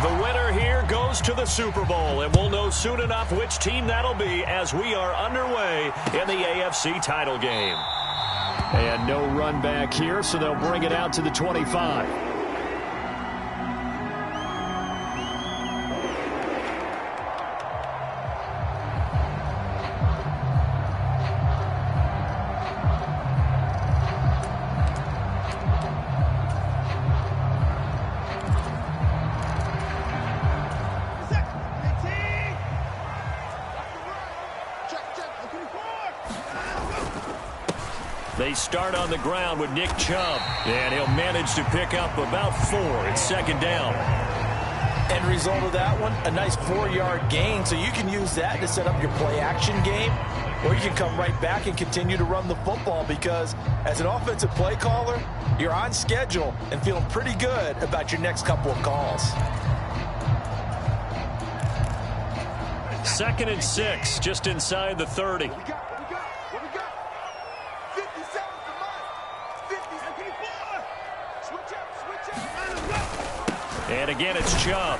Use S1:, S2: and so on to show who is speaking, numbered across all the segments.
S1: The winner here goes to the Super Bowl, and we'll know soon enough which team that'll be as we are underway in the AFC title game. And no run back here, so they'll bring it out to the 25. They start on the ground with Nick Chubb, and he'll manage to pick up about 4. It's second down.
S2: End result of that one, a nice 4-yard gain, so you can use that to set up your play-action game, or you can come right back and continue to run the football because as an offensive play caller, you're on schedule and feeling pretty good about your next couple of calls.
S1: 2nd and 6, just inside the 30. And again, it's Chubb.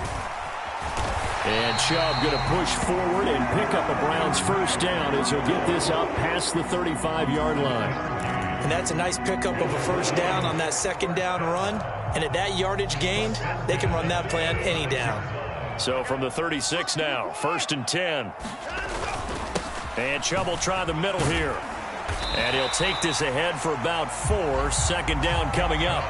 S1: And Chubb going to push forward and pick up a Browns first down as he'll get this up past the 35-yard line.
S2: And that's a nice pickup of a first down on that second down run. And at that yardage gained, they can run that play on any down.
S1: So from the 36 now, 1st and 10. And Chubb will try the middle here. And he'll take this ahead for about 4. 2nd down coming up.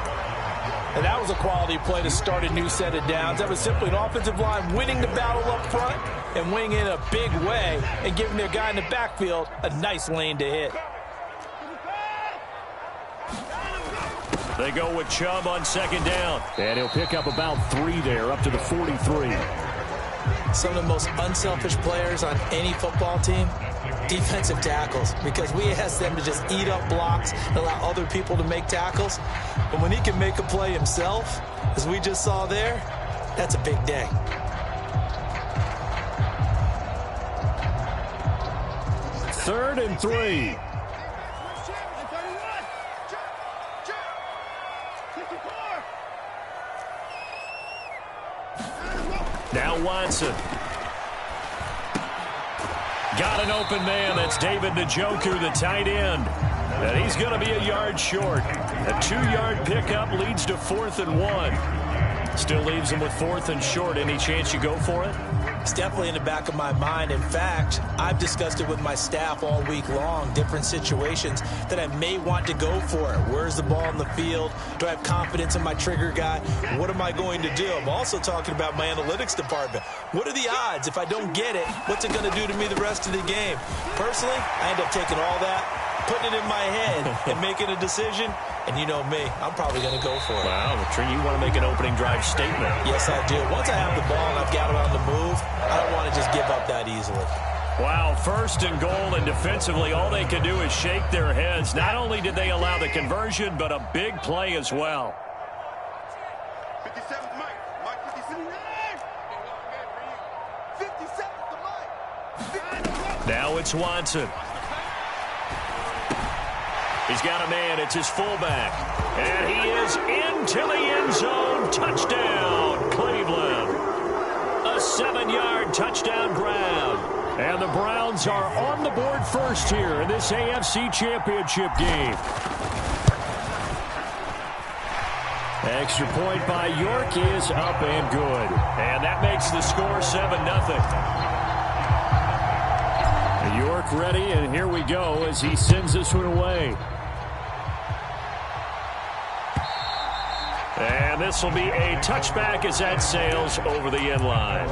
S2: And that was a quality play to start a new set of downs. That was simply an offensive line winning the battle up front and winning in a big way and giving their guy in the backfield a nice lane to hit.
S1: They go with Chubb on 2nd down. And he'll pick up about 3 there, up to the 43.
S2: Some of the most unselfish players on any football team, defensive tackles, because we ask them to just eat up blocks and allow other people to make tackles. But when he can make a play himself, as we just saw there, that's a big day.
S1: Third and 3. Now Watson. Got an open man. That's David Njoku, the tight end. And he's going to be a yard short. A 2-yard pickup leads to 4th and 1. Still leaves him with 4th and short. Any chance you go for it?
S2: It's definitely in the back of my mind. In fact, I've discussed it with my staff all week long, different situations that I may want to go for it. Where's the ball in the field? Do I have confidence in my trigger guy? What am I going to do? I'm also talking about my analytics department. What are the odds? If I don't get it, what's it going to do to me the rest of the game? Personally, I end up taking all that, putting it in my head, and making a decision. And you know me, I'm probably going to go for it.
S1: Wow, Trey, you want to make an opening drive statement.
S2: Yes, I do. Once I have the ball and I've got it on the move, I don't want to just give up that easily.
S1: Wow, 1st and goal, and defensively, all they can do is shake their heads. Not only did they allow the conversion, but a big play as well.
S3: 57 to Mike. Mike 57. 57 to Mike.
S1: Now it's Watson. He's got a man. It's his fullback. And he is into the end zone. Touchdown, Cleveland. A 7-yard touchdown grab. And the Browns are on the board first here in this AFC Championship game. Extra point by York is up and good. And that makes the score 7-0. York ready, and here we go as he sends this one away. And this will be a touchback as that sails over the end line.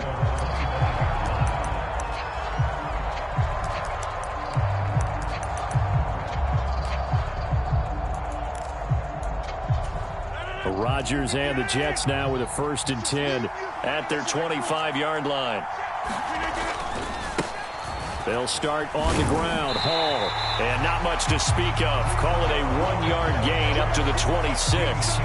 S1: Rodgers and the Jets now with a 1st and 10 at their 25-yard line. They'll start on the ground. Hall, and not much to speak of. Call it a 1-yard gain up to the 26.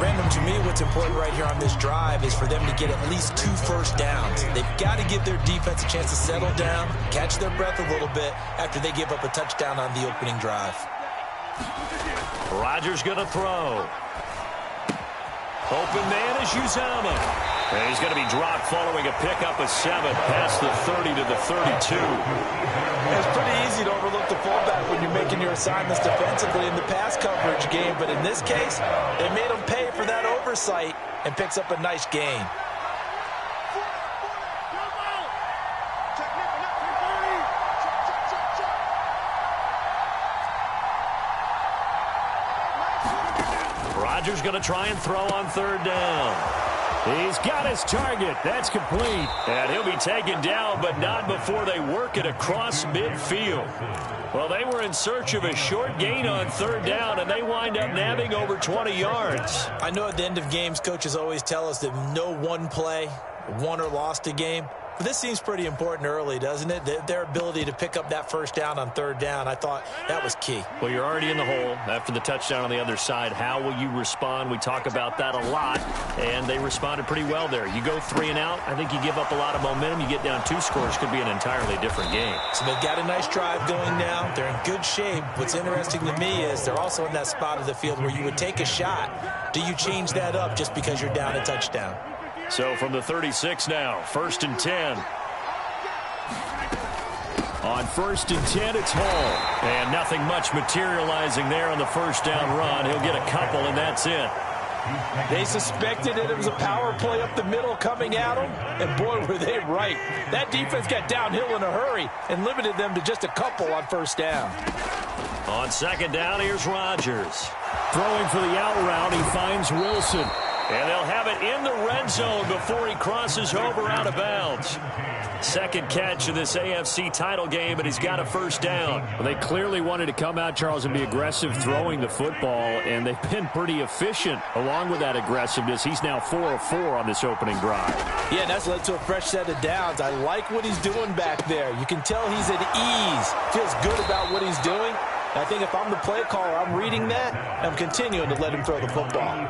S2: Brandon, to me, what's important right here on this drive is for them to get at least 2 first downs. They've got to give their defense a chance to settle down, catch their breath a little bit after they give up a touchdown on the opening drive.
S1: Rodgers going to throw. Open man is Uzama. And he's going to be dropped following a pickup of 7 past the 30 to the 32.
S2: It's pretty easy to overlook the fullback when you're making your assignments defensively in the pass coverage game, but in this case, they made him pay for that oversight and picks up a nice gain.
S1: Rodgers going to try and throw on 3rd down. He's got his target. That's complete. And he'll be taken down, but not before they work it across midfield. Well, they were in search of a short gain on 3rd down, and they wind up nabbing over 20 yards.
S2: I know at the end of games, coaches always tell us that no one play won or lost a game. But this seems pretty important early, doesn't it? Their ability to pick up that 1st down on 3rd down, I thought that was key.
S1: Well, you're already in the hole after the touchdown on the other side. How will you respond? We talk about that a lot, and they responded pretty well there. You go 3 and out, I think you give up a lot of momentum. You get down 2 scores, could be an entirely different game.
S2: So they've got a nice drive going now. They're in good shape. What's interesting to me is they're also in that spot of the field where you would take a shot. Do you change that up just because you're down a touchdown?
S1: So from the 36 now, 1st and 10. On 1st and 10, it's Hall. And nothing much materializing there on the 1st down run. He'll get a couple, and that's it.
S2: They suspected that it was a power play up the middle coming at them, and boy, were they right. That defense got downhill in a hurry and limited them to just a couple on 1st down.
S1: On 2nd down, here's Rodgers. Throwing for the out route, he finds Wilson. And they'll have it in the red zone before he crosses over out of bounds. 2nd catch of this AFC title game, and he's got a 1st down.
S4: Well, they clearly wanted to come out, Charles, and be aggressive throwing the football, and they've been pretty efficient along with that aggressiveness. He's now 4 of 4 on this opening drive.
S2: Yeah, that's led to a fresh set of downs. I like what he's doing back there. You can tell he's at ease, feels good about what he's doing. I think if I'm the play caller, I'm reading that, and I'm continuing to let him throw the football.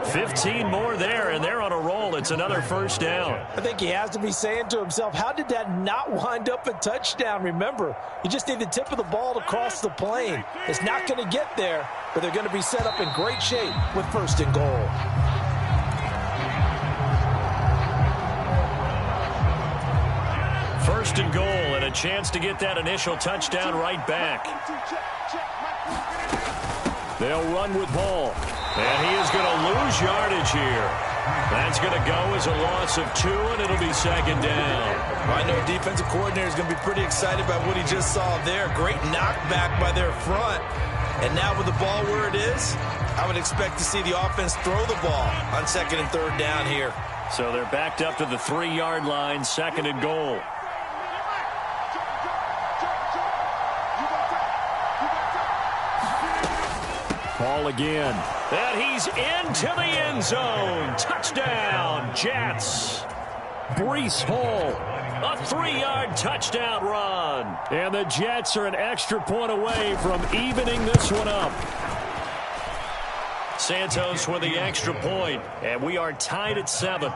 S1: 15 more there, and they're on a roll. It's another 1st down.
S2: I think he has to be saying to himself, how did that not wind up a touchdown? Remember, you just need the tip of the ball to cross the plane. It's not going to get there, but they're going to be set up in great shape with 1st and goal.
S1: First and goal, and a chance to get that initial touchdown right back. They'll run with Hall. And he is going to lose yardage here. That's going to go as a loss of 2, and it'll be 2nd down.
S2: I know defensive coordinator is going to be pretty excited about what he just saw there. Great knockback by their front. And now with the ball where it is, I would expect to see the offense throw the ball on 2nd and 3rd down here.
S1: So they're backed up to the 3-yard line, 2nd and goal.
S4: Hall again.
S1: And he's into the end zone. Touchdown, Jets.
S4: Breece Hall.
S1: A 3-yard touchdown run.
S4: And the Jets are an extra point away from evening this one up.
S1: Santos with the extra point, and we are tied at 7.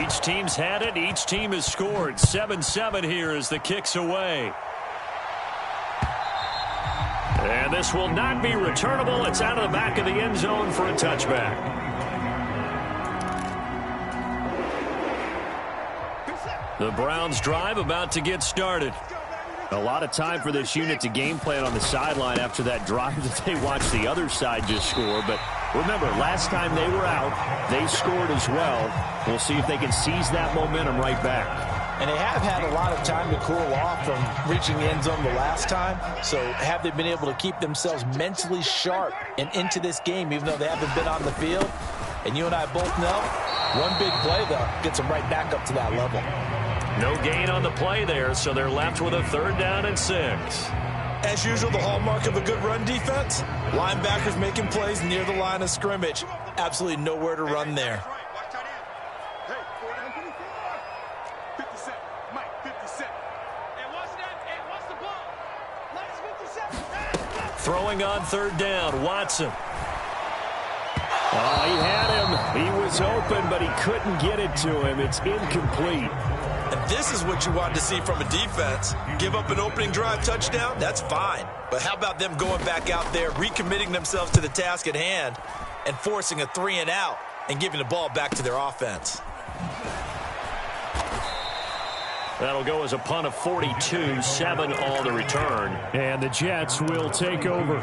S1: Each team's had it. Each team has scored. 7-7 here as the kick's away. And this will not be returnable. It's out of the back of the end zone for a touchback. The Browns drive about to get started.
S4: A lot of time for this unit to game plan on the sideline after that drive that they watched the other side just score. But remember, last time they were out, they scored as well. We'll see if they can seize that momentum right back.
S2: And they have had a lot of time to cool off from reaching the end zone the last time. So have they been able to keep themselves mentally sharp and into this game, even though they haven't been on the field? And you and I both know, one big play, though, gets them right back up to that level.
S1: No gain on the play there, so they're left with a 3rd down and 6.
S2: As usual, the hallmark of a good run defense, linebackers making plays near the line of scrimmage. Absolutely nowhere to run there.
S1: Throwing on 3rd down, Watson.
S4: Oh, he had him. He was open, but he couldn't get it to him. It's incomplete.
S2: And this is what you want to see from a defense. Give up an opening drive touchdown, that's fine. But how about them going back out there, recommitting themselves to the task at hand, and forcing a 3-and-out and giving the ball back to their offense?
S1: That'll go as a punt of 42, 7 on the return.
S4: And the Jets will take over.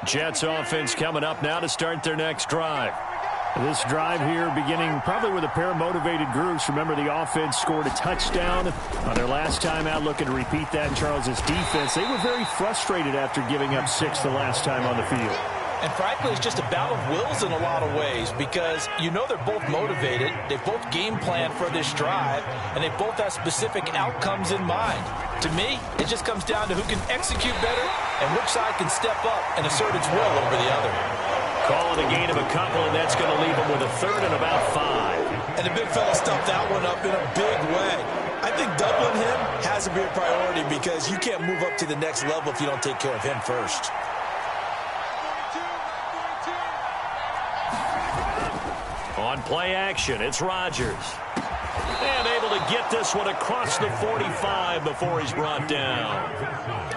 S1: Jets offense coming up now to start their next drive.
S4: This drive here beginning probably with a pair of motivated groups. Remember, the offense scored a touchdown on their last time out, looking to repeat that in Charles's defense. They were very frustrated after giving up 6 the last time on the field.
S2: And frankly, it's just a battle of wills in a lot of ways because you know they're both motivated. They both game plan for this drive, and they both have specific outcomes in mind. To me, it just comes down to who can execute better and which side can step up and assert its will over the other.
S1: Call it a gain of a couple, and that's going to leave them with a third and about 5.
S2: And the big fella stuffed that one up in a big way. I think doubling him has to be a priority because you can't move up to the next level if you don't take care of him first.
S1: On play action, it's Rodgers. And able to get this one across the 45 before he's brought down.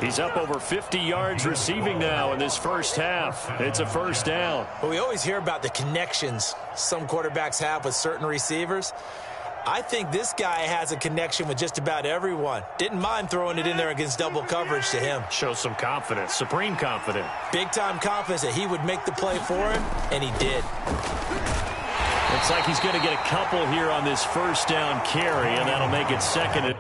S1: He's up over 50 yards receiving now in this first half. It's a first down.
S2: But we always hear about the connections some quarterbacks have with certain receivers. I think this guy has a connection with just about everyone. Didn't mind throwing it in there against double coverage to him.
S1: Shows some confidence, supreme confidence.
S2: Big-time confidence that he would make the play for him, and he did.
S1: Looks like he's going to get a couple here on this first down carry, and that'll make it second.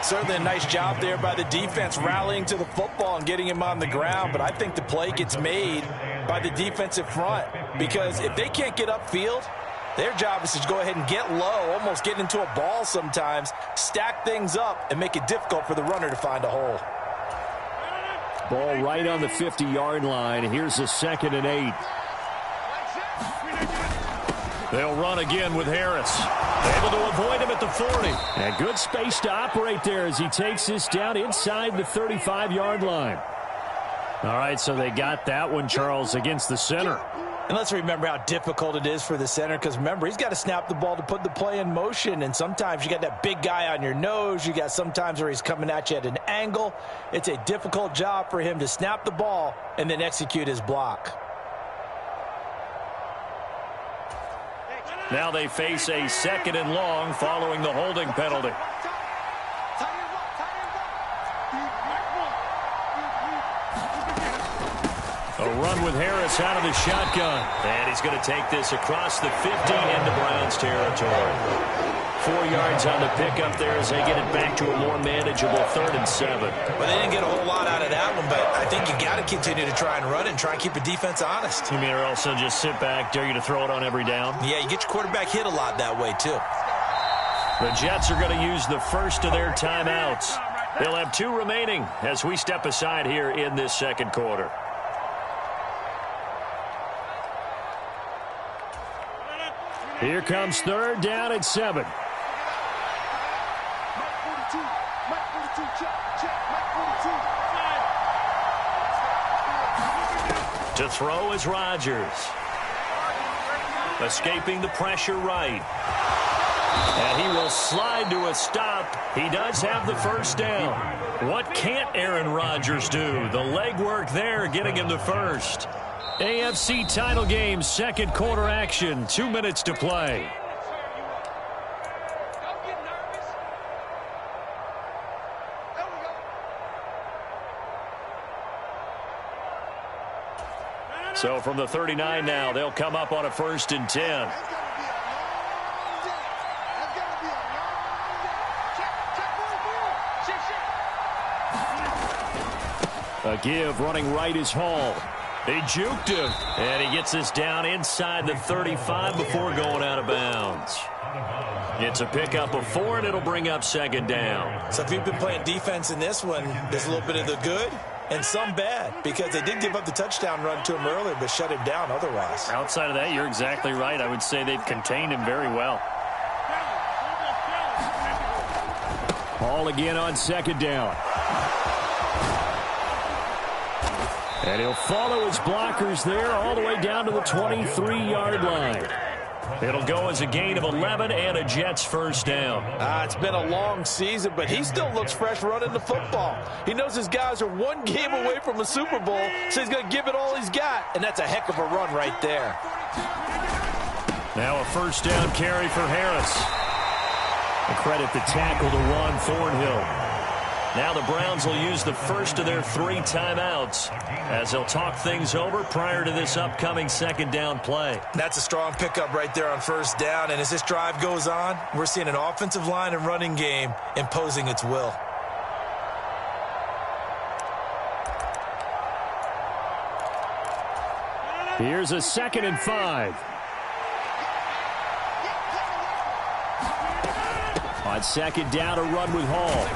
S2: Certainly a nice job there by the defense rallying to the football and getting him on the ground, but I think the play gets made by the defensive front because if they can't get upfield, their job is to go ahead and get low, almost get into a ball sometimes, stack things up, and make it difficult for the runner to find a hole.
S4: Ball right on the 50-yard line. Here's a 2nd and 8.
S1: They'll run again with Harris. Able to avoid him at the 40.
S4: And good space to operate there as he takes this down inside the 35-yard line. All right, so they got that one, Charles, against the center.
S2: And let's remember how difficult it is for the center because, remember, he's got to snap the ball to put the play in motion. And sometimes you got that big guy on your nose. You got sometimes where he's coming at you at an angle. It's a difficult job for him to snap the ball and then execute his block.
S1: Now they face a 2nd and long following the holding penalty. A run with Harris out of the shotgun. And he's going to take this across the 50 into Browns territory. 4 yards on the pickup there as they get it back to a more manageable 3rd and 7.
S2: Well, they didn't get a whole lot out of that one, but I think you got to continue to try and run and try and keep the defense honest.
S1: You mean or also just sit back, dare you to throw it on every down?
S2: Yeah, you get your quarterback hit a lot that way, too.
S1: The Jets are going to use the first of their timeouts. They'll have 2 remaining as we step aside here in this second quarter.
S4: Here comes 3rd down at 7.
S1: To throw is Rodgers. Escaping the pressure right. And he will slide to a stop. He does have the first down. What can't Aaron Rodgers do? The legwork there getting him the first. AFC title game, second quarter action. 2 minutes to play. So from the 39 now, they'll come up on a 1st and 10. A give running right is Hall. He juked him, and he gets this down inside the 35 before going out of bounds. It's a pickup of 4, and it'll bring up 2nd down.
S2: So if you've been playing defense in this one, there's a little bit of the good and some bad, because they did give up the touchdown run to him earlier, but shut him down otherwise.
S5: Outside of that, you're exactly right. I would say they've contained him very well.
S4: Hall again on 2nd down. And he'll follow his blockers there all the way down to the 23-yard line. It'll go as a gain of 11 and a Jets 1st down.
S2: It's been a long season, but he still looks fresh running the football. He knows his guys are 1 game away from a Super Bowl, so he's going to give it all he's got, and that's a heck of a run right there.
S1: Now a 1st down carry for Harris.
S4: A credit the tackle to Juan Thornhill.
S1: Now the Browns will use the first of their 3 timeouts as they'll talk things over prior to this upcoming 2nd down play.
S2: That's a strong pickup right there on 1st down, and as this drive goes on, we're seeing an offensive line and running game imposing its will.
S4: Here's a 2nd and 5. On 2nd down, a run with Hall.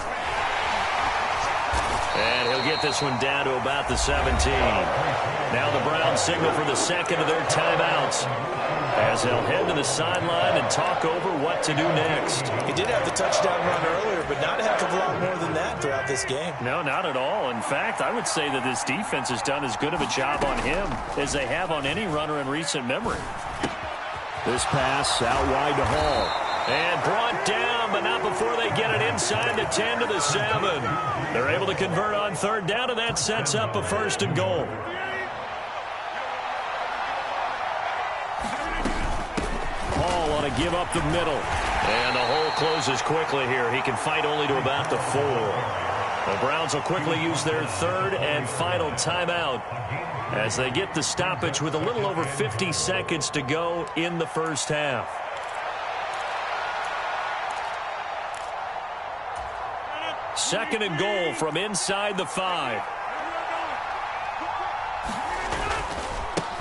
S1: And he'll get this one down to about the 17. Now the Browns signal for the 2nd of their timeouts as they'll head to the sideline and talk over what to do next.
S2: He did have the touchdown run earlier, but not a heck of a lot more than that throughout this game.
S5: No, not at all. In fact, I would say that this defense has done as good of a job on him as they have on any runner in recent memory.
S4: This pass out wide to Hall.
S1: And brought down, but not before they get it inside the 10 to the 7. They're able to convert on 3rd down, and that sets up a 1st and goal.
S4: Hall on a give up the middle.
S1: And the hole closes quickly here. He can fight only to about the 4. The Browns will quickly use their 3rd and final timeout as they get the stoppage with a little over 50 seconds to go in the 1st half. Second and goal from inside the 5.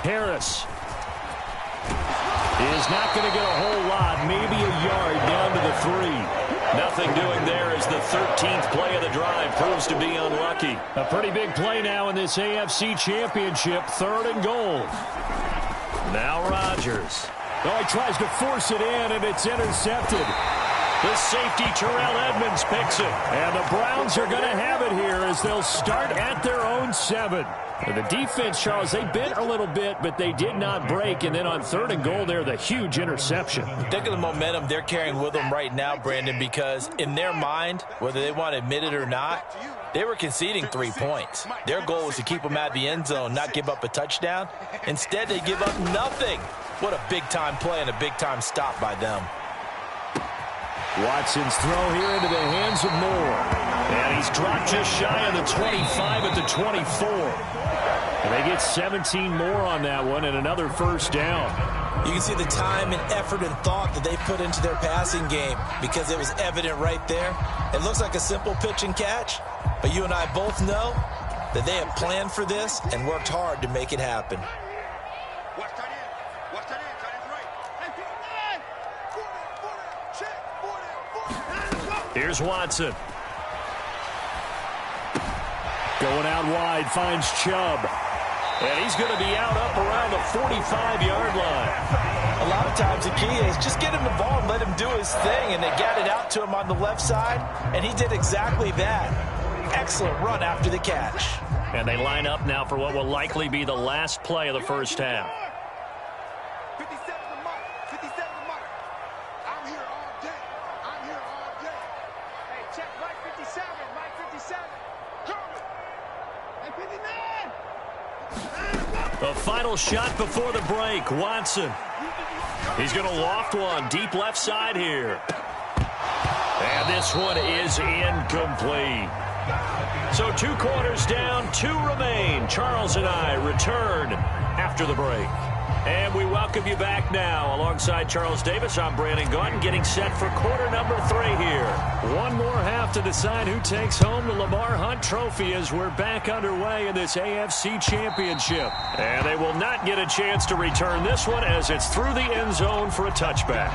S4: Harris is not going to get a whole lot, maybe a yard down to the 3.
S1: Nothing doing there as the 13th play of the drive proves to be unlucky.
S4: A pretty big play now in this AFC Championship, 3rd and goal.
S1: Now Rodgers.
S4: Oh, he tries to force it in, and it's intercepted.
S1: The safety, Terrell Edmonds, picks it.
S4: And the Browns are going to have it here as they'll start at their own 7. And the defense, Charles, they bent a little bit, but they did not break. And then on 3rd and goal there, the huge interception.
S2: Think of the momentum they're carrying with them right now, Brandon, because in their mind, whether they want to admit it or not, they were conceding 3 points. Their goal was to keep them out of the end zone, not give up a touchdown. Instead, they give up nothing. What a big-time play and a big-time stop by them.
S4: Watson's throw here into the hands of Moore.
S1: And he's dropped just shy of the 25 at the 24.
S4: And they get 17 more on that one and another 1st down.
S2: You can see the time and effort and thought that they put into their passing game because it was evident right there. It looks like a simple pitch and catch, but you and I both know that they have planned for this and worked hard to make it happen.
S3: Watch that in. Watch that in. Tight end right.
S1: Here's Watson.
S4: Going out wide, finds Chubb.
S1: And he's going to be out up around the 45-yard line.
S2: A lot of times the key is just get him the ball and let him do his thing, and they got it out to him on the left side, and he did exactly that. Excellent run after the catch.
S1: And they line up now for what will likely be the last play of the 1st half.
S3: 57 to Mike. 57 to Mike. I'm here all day. I'm here all day. Hey, check Mike 57. Mike 57. Coming. Hey, 59.
S1: The final shot before the break. Watson. He's going to loft one deep left side here. And this one is incomplete. So 2 quarters down, 2 remain. Charles and I return after the break. And we welcome you back now. Alongside Charles Davis, I'm Brandon Gaudin, getting set for quarter number 3 here.
S5: One more half to decide who takes home the Lamar Hunt Trophy as we're back underway in this AFC Championship.
S1: And they will not get a chance to return this one as it's through the end zone for a touchback.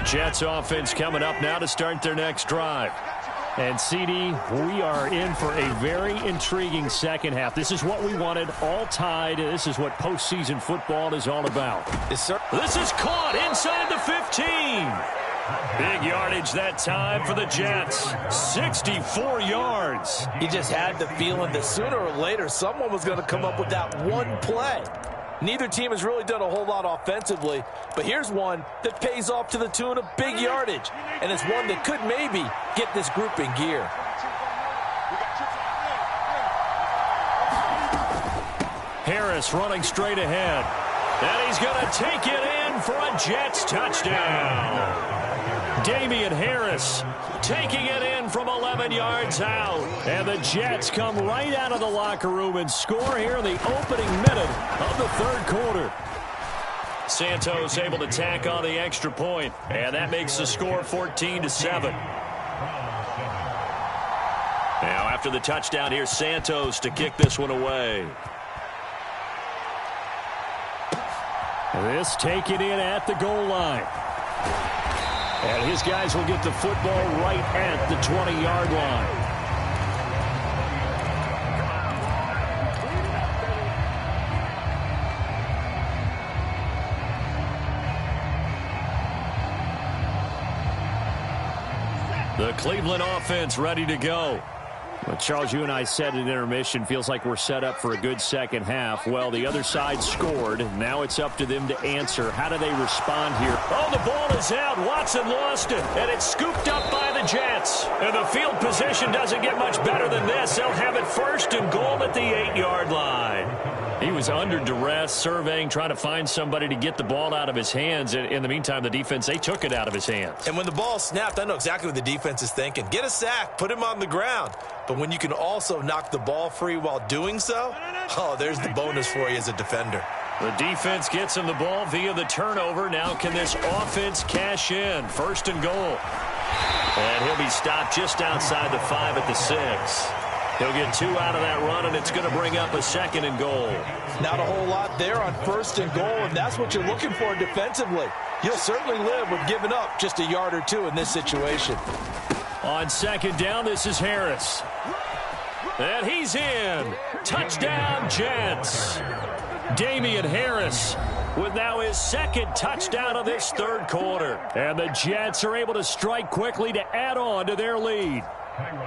S1: Jets offense coming up now to start their next drive.
S5: And, CD, we are in for a very intriguing second half. This is what we wanted, all tied. This is what postseason football is all about.
S1: Yes, sir. This is caught inside the 15. Big yardage that time for the Jets. 64 yards.
S2: You just had the feeling that sooner or later someone was going to come up with that one play. Neither team has really done a whole lot offensively, but here's one that pays off to the tune of big yardage, and it's one that could maybe get this group in gear.
S1: Harris running straight ahead, and he's going to take it in for a Jets touchdown. Damian Harris taking it in from 11 yards out. And the Jets come right out of the locker room and score here in the opening minute of the third quarter. Santos able to tack on the extra point, and that makes the score 14-7. Now after the touchdown, here's Santos to kick this one away.
S5: This taken in at the goal line. And his guys will get the football right at the 20-yard line.
S1: The Cleveland offense ready to go.
S5: Well, Charles, you and I said at intermission, feels like we're set up for a good second half. Well, the other side scored. Now it's up to them to answer. How do they respond here?
S1: Oh, the ball is out. Watson lost it, and it's scooped up by the Jets. And the field position doesn't get much better than this. They'll have it first and goal at the 8-yard line.
S5: He was under duress, surveying, trying to find somebody to get the ball out of his hands. In the meantime, the defense, they took it out of his hands.
S2: And when the ball snapped, I know exactly what the defense is thinking. Get a sack, put him on the ground. But when you can also knock the ball free while doing so, oh, there's the bonus for you as a defender.
S1: The defense gets him the ball via the turnover. Now can this offense cash in? First and goal. And he'll be stopped just outside the 5 at the 6. He'll get 2 out of that run, and it's going to bring up a second and goal.
S2: Not a whole lot there on first and goal, and that's what you're looking for defensively. You'll certainly live with giving up just a yard or two in this situation.
S1: On second down, this is Harris. And he's in. Touchdown, Jets. Damian Harris with now his second touchdown of this third quarter. And the Jets are able to strike quickly to add on to their lead.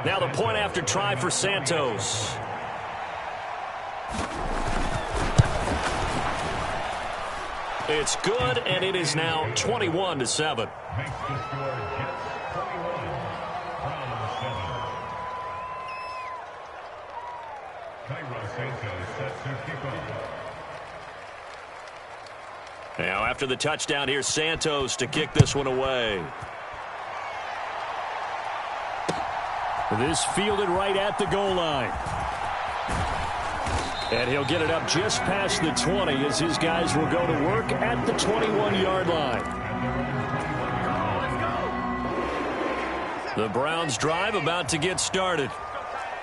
S1: Now the point after try for Santos. It's good, and it is now 21-7. Now after the touchdown, here's Santos to kick this one away.
S5: This fielded right at the goal line. And he'll get it up just past the 20 as his guys will go to work at the 21-yard line. The Browns drive about to get started.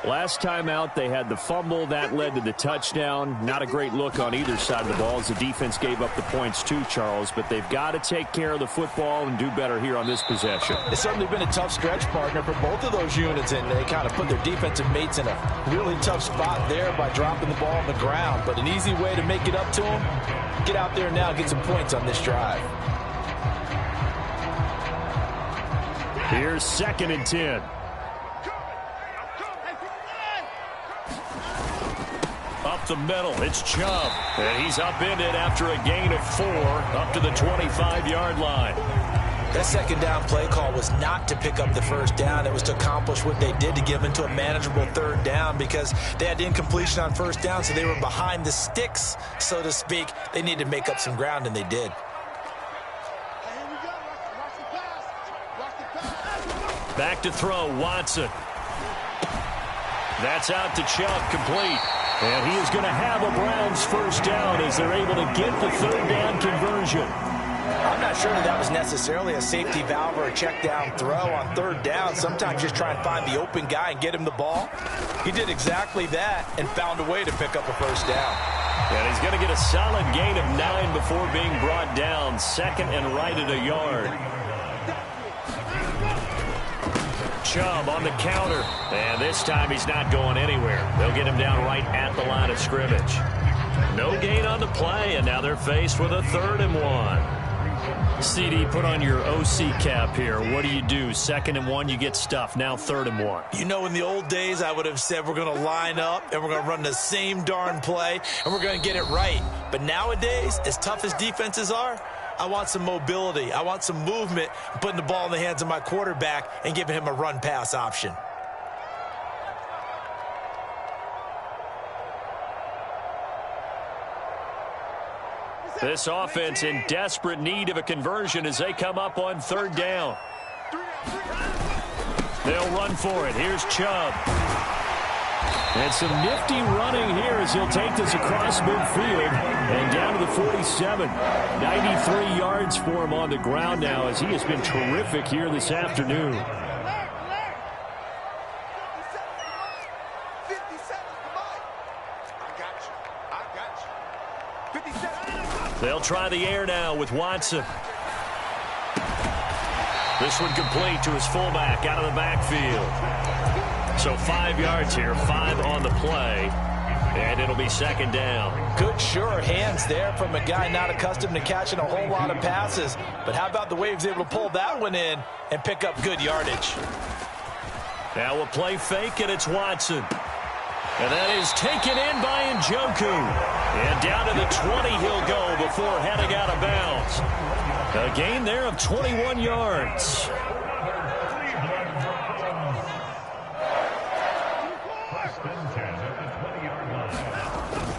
S5: Last time out, they had the fumble. That led to the touchdown. Not a great look on either side of the ball as the defense gave up the points too, Charles. But they've got to take care of the football and do better here on this possession.
S2: It's certainly been a tough stretch, partner, for both of those units, and they kind of put their defensive mates in a really tough spot there by dropping the ball on the ground. But an easy way to make it up to them, get out there now and get some points on this drive.
S5: Here's 2nd and 10.
S1: Up the middle, it's Chubb. And he's upended after a gain of 4 up to the 25-yard line.
S2: That second down play call was not to pick up the first down. It was to accomplish what they did to give into a manageable third down because they had incompletion on first down, so they were behind the sticks, so to speak. They needed to make up some ground, and they did.
S1: Back to throw, Watson.
S5: That's out to Chubb, complete. And he is going to have a Browns first down as they're able to get the third down conversion.
S2: I'm not sure that was necessarily a safety valve or a check down throw on third down. Sometimes just try and find the open guy and get him the ball. He did exactly that and found a way to pick up a first down.
S5: And he's going to get a solid gain of 9 before being brought down. Second and right at a yard. Chubb on the counter. And this time he's not going anywhere. They'll get him down right at the line of scrimmage. No gain on the play, and now they're faced with a 3rd and 1. CD, put on your OC cap here. What do you do? 2nd and 1, you get stuffed. Now 3rd and 1.
S2: You know, in the old days, I would have said we're going to line up and we're going to run the same darn play and we're going to get it right. But nowadays, as tough as defenses are, I want some mobility. I want some movement, putting the ball in the hands of my quarterback and giving him a run-pass option.
S5: This offense in desperate need of a conversion as they come up on 3rd down. They'll run for it. Here's Chubb. And some nifty running here as he'll take this across midfield and down to the 47. 93 yards for him on the ground now as he has been terrific here this afternoon. They'll try the air now with Watson. This one complete to his fullback out of the backfield. So 5 yards here, 5 on the play, and it'll be 2nd down.
S2: Good, sure hands there from a guy not accustomed to catching a whole lot of passes. But how about the way he was able to pull that one in and pick up good yardage?
S5: Now we'll play fake, and it's Watson. And that is taken in by Njoku. And down to the 20 he'll go before heading out of bounds. A gain there of 21 yards.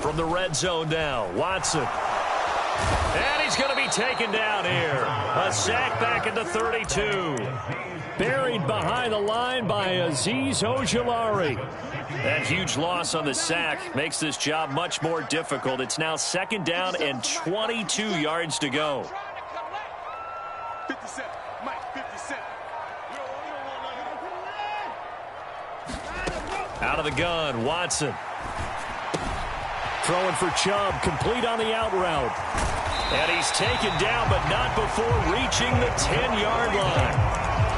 S5: From the red zone now, Watson. And he's going to be taken down here. A sack back at the 32. Buried behind the line by Azeez Ojulari. That huge loss on the sack makes this job much more difficult. It's now 2nd down and 22 yards to go.
S3: 57, Mike, 57.
S5: Out of the gun, Watson. Throwing for Chubb, complete on the out route. And he's taken down, but not before reaching the 10-yard line.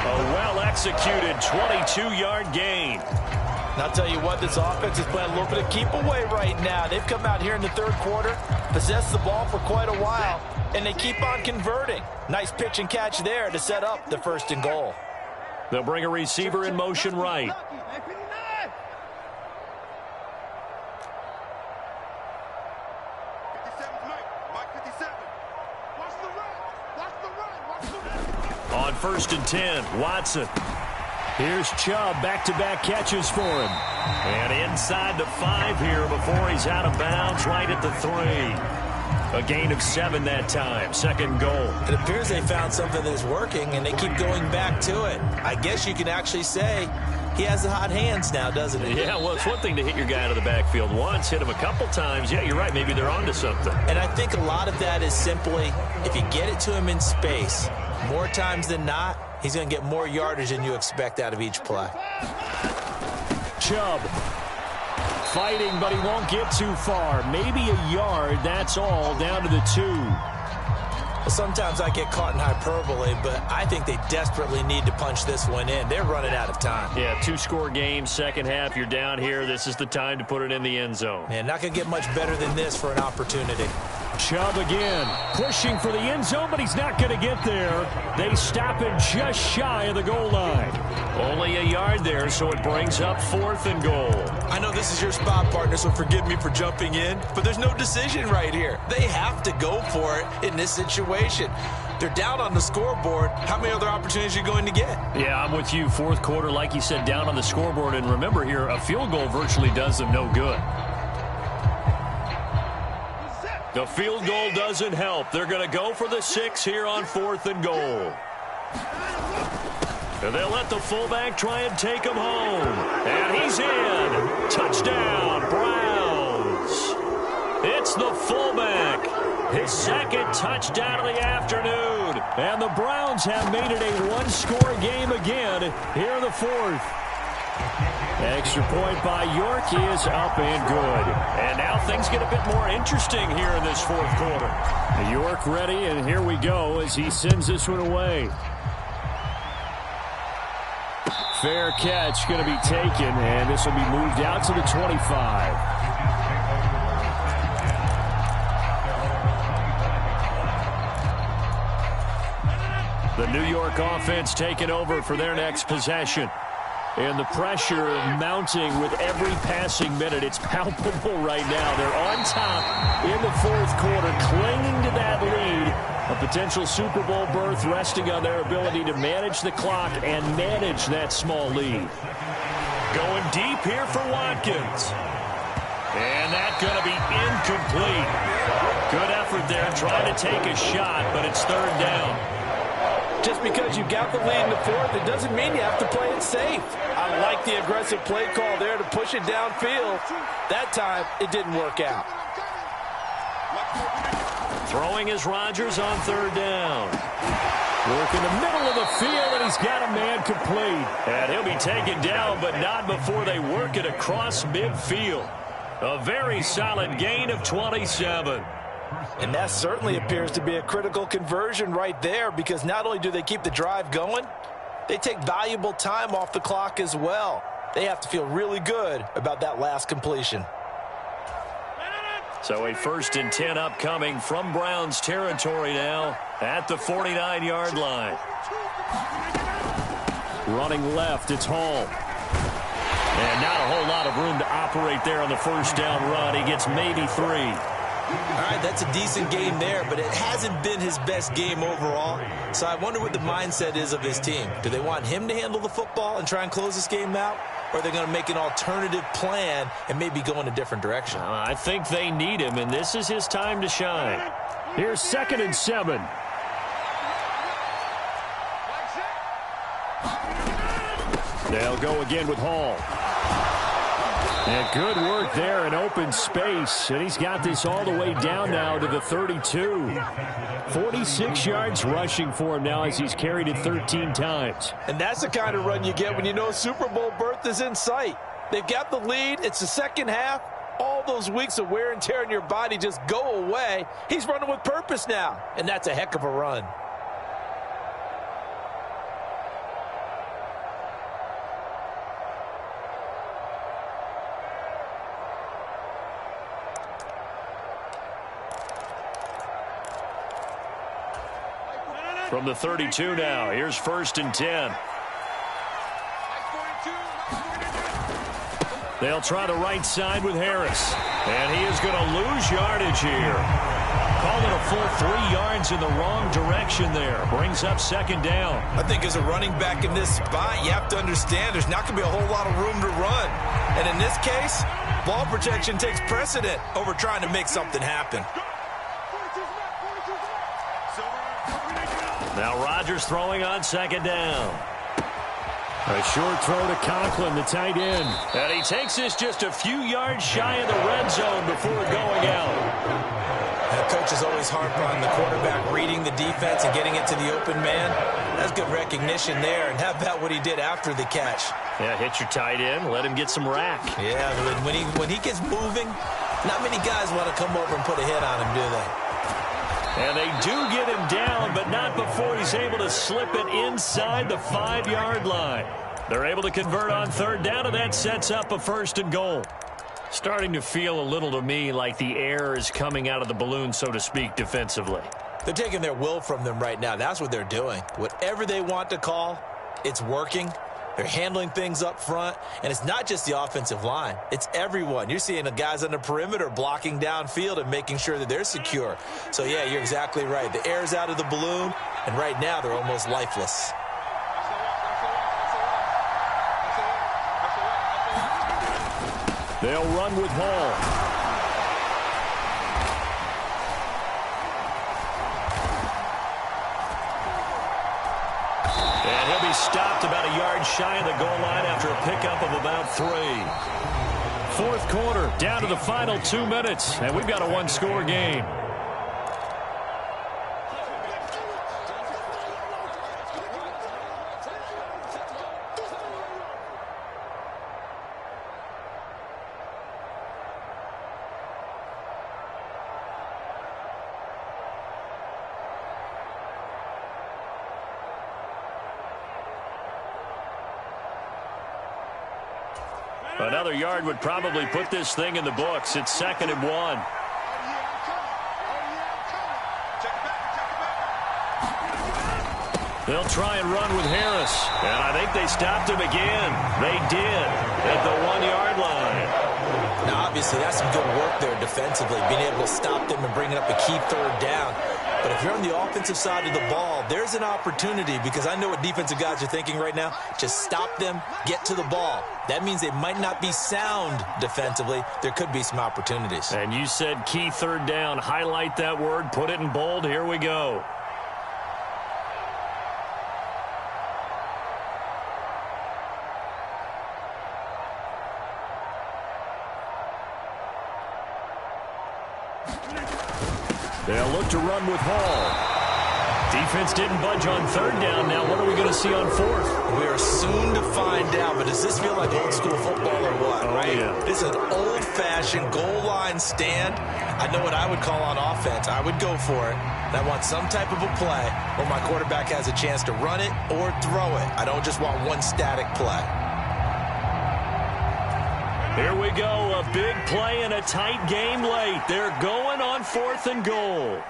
S5: A well-executed 22-yard gain.
S2: And I'll tell you what, this offense is playing a little bit of keep away right now. They've come out here in the 3rd quarter, possessed the ball for quite a while, and they keep on converting. Nice pitch and catch there to set up the 1st and goal.
S5: They'll bring a receiver in motion right. On 1st and 10, Watson. Here's Chubb, back-to-back catches for him. And inside the 5 here before he's out of bounds, right at the 3. A gain of 7 that time, 2nd goal.
S2: It appears they found something that's working, and they keep going back to it. I guess you can actually say he has the hot hands now, doesn't he?
S5: Yeah, well, it's one thing to hit your guy out of the backfield once, hit him a couple times. Yeah, you're right, maybe they're onto something.
S2: And I think a lot of that is simply, if you get it to him in space, more times than not, he's going to get more yardage than you expect out of each play.
S5: Chubb fighting, but he won't get too far. Maybe a yard, that's all, down to the 2.
S2: Well, sometimes I get caught in hyperbole, but I think they desperately need to punch this one in. They're running out of time.
S5: Yeah, 2-score game, 2nd half, you're down here. This is the time to put it in the end zone.
S2: Man, not going to get much better than this for an opportunity.
S5: Chubb again, pushing for the end zone, but he's not going to get there. They stop him just shy of the goal line. Only a yard there, so it brings up 4th and goal.
S2: I know this is your spot, partner, so forgive me for jumping in, but there's no decision right here. They have to go for it in this situation. They're down on the scoreboard. How many other opportunities are you going to get?
S5: Yeah, I'm with you. 4th quarter, like you said, down on the scoreboard. And remember here, a field goal virtually does them no good. The field goal doesn't help. They're going to go for the 6 here on 4th and goal.
S1: And they'll let the fullback try and take him home. And he's in. Touchdown, Browns. It's the fullback. His second touchdown of the afternoon. And the Browns have made it a one-score game again here in the fourth. Extra point by York is up and good. And now things get a bit more interesting here in this fourth quarter. York ready, and here we go as he sends this one away. Fair catch going to be taken, and this will be moved out to the 25. The New York offense taking over for their next possession. And the pressure mounting with every passing minute. It's palpable right now. They're on top in the fourth quarter, clinging to that lead. A potential Super Bowl berth resting on their ability to manage the clock and manage that small lead. Going deep here for Watkins. And that's going to be incomplete. Good effort there trying to take a shot, but it's third down.
S2: Just because you got the lead in the fourth, it doesn't mean you have to play it safe. I like the aggressive play call there to push it downfield. That time, it didn't work out.
S1: Throwing is Rodgers on third down. Work in the middle of the field, and he's got a man complete. And he'll be taken down, but not before they work it across midfield. A very solid gain of 27.
S2: And that certainly appears to be a critical conversion right there, because not only do they keep the drive going, they take valuable time off the clock as well. They have to feel really good about that last completion.
S1: So a 1st and 10 upcoming from Browns territory now at the 49-yard line. Running left, it's Hall. And not a whole lot of room to operate there on the first down run. He gets maybe 3.
S2: All right, that's a decent game there, but it hasn't been his best game overall. So I wonder what the mindset is of his team. Do they want him to handle the football and try and close this game out? Or are they going to make an alternative plan and maybe go in a different direction?
S1: I think they need him, and this is his time to shine.
S5: Here's 2nd and 7. They'll go again with Hall. And good work there in open space. And he's got this all the way down now to the 32. 46 yards rushing for him now as he's carried it 13 times.
S2: And that's the kind of run you get when you know Super Bowl berth is in sight. They've got the lead. It's the second half. All those weeks of wear and tear in your body just go away. He's running with purpose now. And that's a heck of a run.
S1: From the 32 now, here's 1st and 10. They'll try the right side with Harris. And he is going to lose yardage here. Call it a full 3 yards in the wrong direction there. Brings up 2nd down.
S2: I think as a running back in this spot, you have to understand there's not going to be a whole lot of room to run. And in this case, ball protection takes precedent over trying to make something happen.
S1: Now Rodgers throwing on 2nd down.
S5: A short throw to Conklin, the tight end.
S1: And he takes this just a few yards shy of the red zone before going out.
S2: That coach is always harp on the quarterback reading the defense and getting it to the open man. That's good recognition there. And how about what he did after the catch?
S1: Yeah, hit your tight end, let him get some rack.
S2: Yeah, when he gets moving, not many guys want to come over and put a hit on him, do they?
S1: And they do get him down, but not before he's able to slip it inside the 5-yard line. They're able to convert on 3rd down, and that sets up a 1st and goal. Starting to feel a little to me like the air is coming out of the balloon, so to speak, defensively.
S2: They're taking their will from them right now. That's what they're doing. Whatever they want to call, it's working. They're handling things up front, and it's not just the offensive line. It's everyone. You're seeing the guys on the perimeter blocking downfield and making sure that they're secure. So, yeah, you're exactly right. The air's out of the balloon, and right now they're almost lifeless.
S5: They'll run with Hall.
S1: And he'll be He's stopped about a yard shy of the goal line after a pickup of about 3.
S5: Fourth quarter, down to the final 2 minutes, and we've got a one-score game. Another yard would probably put this thing in the books. It's 2nd and 1. They'll try and run with Harris.
S1: And I think they stopped him again. They did at the 1-yard line.
S2: Now, obviously, that's some good work there defensively, being able to stop them and bringing up a key 3rd down. But if you're on the offensive side of the ball, there's an opportunity, because I know what defensive guys are thinking right now. Just stop them, get to the ball. That means they might not be sound defensively. There could be some opportunities.
S5: And you said key 3rd down. Highlight that word. Put it in bold. Here we go. They'll look to run with Hall. Defense didn't budge on 3rd down. Now what are we going to see on 4th?
S2: We are soon to find out, but does this feel like old school football or what, right?
S5: Yeah.
S2: This is an old-fashioned goal line stand. I know what I would call on offense. I would go for it. And I want some type of a play where my quarterback has a chance to run it or throw it. I don't just want one static play.
S5: Here we go, a big play in a tight game late. They're going on 4th and goal.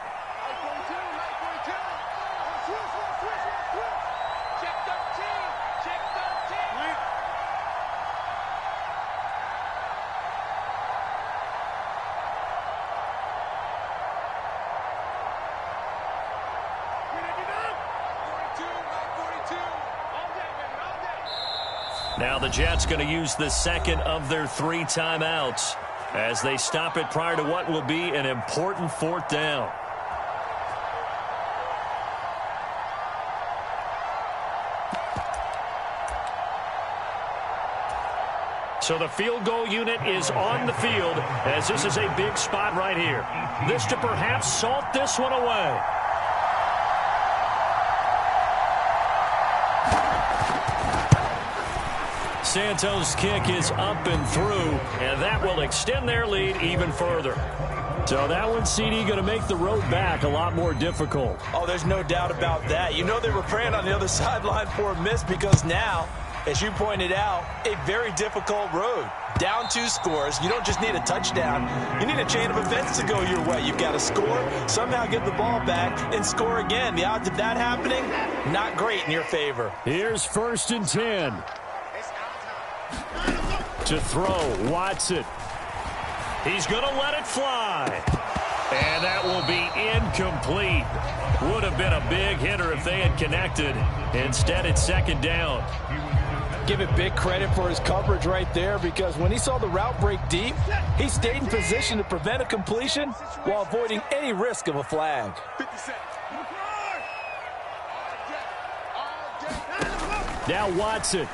S5: Now the Jets going to use the 2nd of their 3 timeouts as they stop it prior to what will be an important 4th down. So the field goal unit is on the field as this is a big spot right here. This to perhaps salt this one away. Santos' kick is up and through, and that will extend their lead even further. So that one, CD, going to make the road back a lot more difficult.
S2: Oh, there's no doubt about that. You know they were praying on the other sideline for a miss, because now, as you pointed out, a very difficult road. Down 2 scores. You don't just need a touchdown. You need a chain of events to go your way. You've got to score, somehow get the ball back, and score again. The odds of that happening, not great in your favor.
S5: Here's 1st and 10. To throw, Watson. He's going to let it fly. And that will be incomplete. Would have been a big hitter if they had connected. Instead, it's 2nd down.
S2: Give it big credit for his coverage right there, because when he saw the route break deep, he stayed in position to prevent a completion while avoiding any risk of a flag.
S5: Now Watson.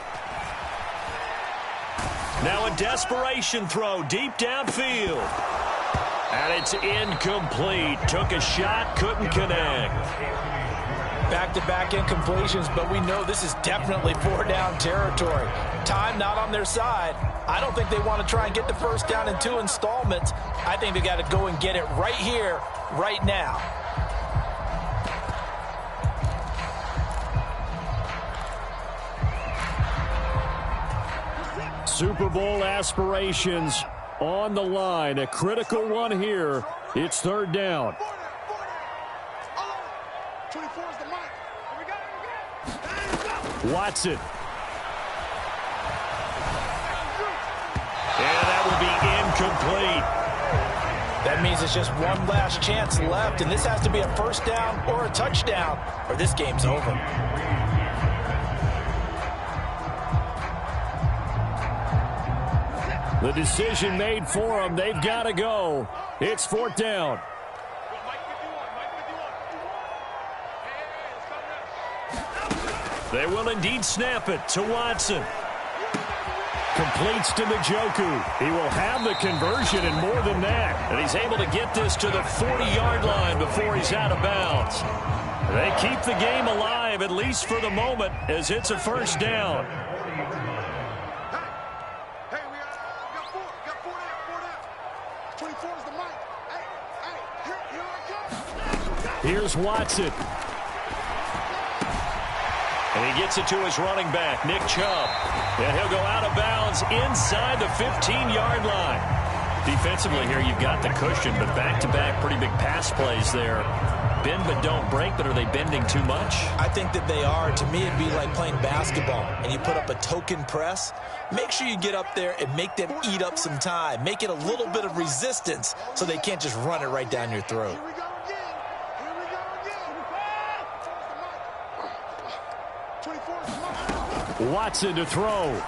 S5: Now a desperation throw deep downfield. And it's incomplete. Took a shot, couldn't connect.
S2: Back-to-back incompletions, but we know this is definitely 4-down territory. Time not on their side. I don't think they want to try and get the 1st down in 2 installments. I think they got to go and get it right here, right now.
S5: Super Bowl aspirations on the line. A critical one here. It's 3rd down.
S3: 24 is the mark. Here we go.
S5: Watson. And that will be incomplete.
S2: That means it's just one last chance left, and this has to be a 1st down or a touchdown, or this game's over.
S5: The decision made for them. They've got to go. It's 4th down.
S1: They will indeed snap it to Watson.
S5: Completes to Njoku. He will have the conversion and more than that.
S1: And he's able to get this to the 40-yard line before he's out of bounds. They keep the game alive, at least for the moment, as it's a first down.
S3: Hey, we got four down. 24 is the mic. Hey, here I come.
S5: Here's Watson.
S1: And he gets it to his running back, Nick Chubb. And he'll go out of bounds inside the 15-yard line. Defensively here, you've got the cushion, but back-to-back pretty big pass plays there. Bend but don't break, but are they bending too much?
S2: I think that they are. To me, it'd be like playing basketball, and you put up a token press. Make sure you get up there and make them eat up some time. Make it a little bit of resistance so they can't just run it right down your throat.
S3: Here we go again. 24 is the mic.
S5: Watson to throw.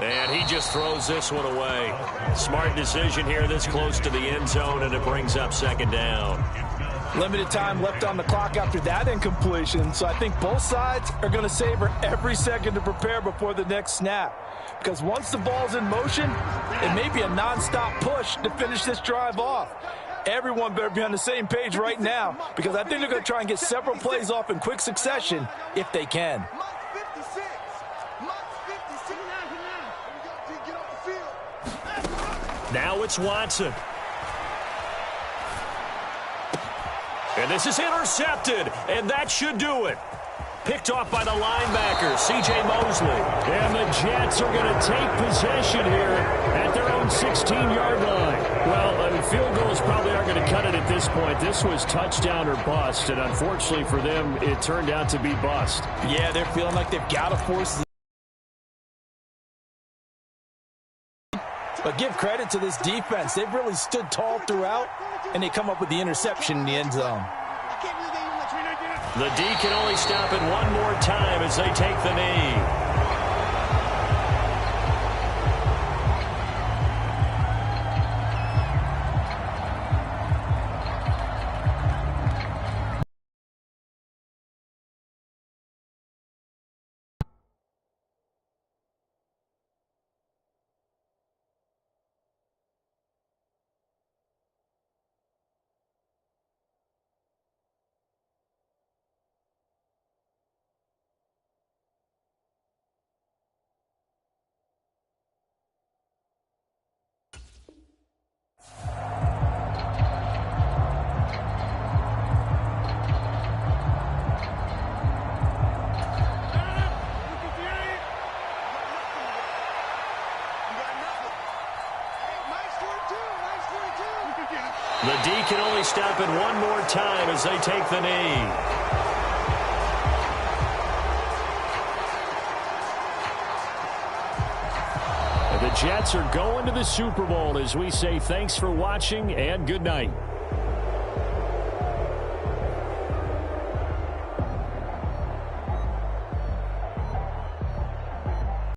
S1: And he just throws this one away. Smart decision here this close to the end zone, and it brings up second down.
S6: Limited time left on the clock after that incompletion, so I think both sides are going to savor every second to prepare before the next snap. Because once the ball's in motion, it may be a nonstop push to finish this drive off. Everyone better be on the same page right now, because I think they're going to try and get several plays off in quick succession if they can.
S1: Now it's Watson. And this is intercepted, and that should do it. Picked off by the linebacker, C.J. Mosley.
S5: And the Jets are going to take possession here at their own 16-yard line. Well, field goals probably aren't going to cut it at this point. This was touchdown or bust, and unfortunately for them, it turned out to be bust.
S2: Yeah, they're feeling like they've got to force. But give credit to this defense. They've really stood tall throughout, and they come up with the interception in the end zone.
S1: The D can only stop it one more time as they take the knee. The D can only stop it one more time as they take the knee.
S5: The Jets are going to the Super Bowl as we say thanks for watching and good night.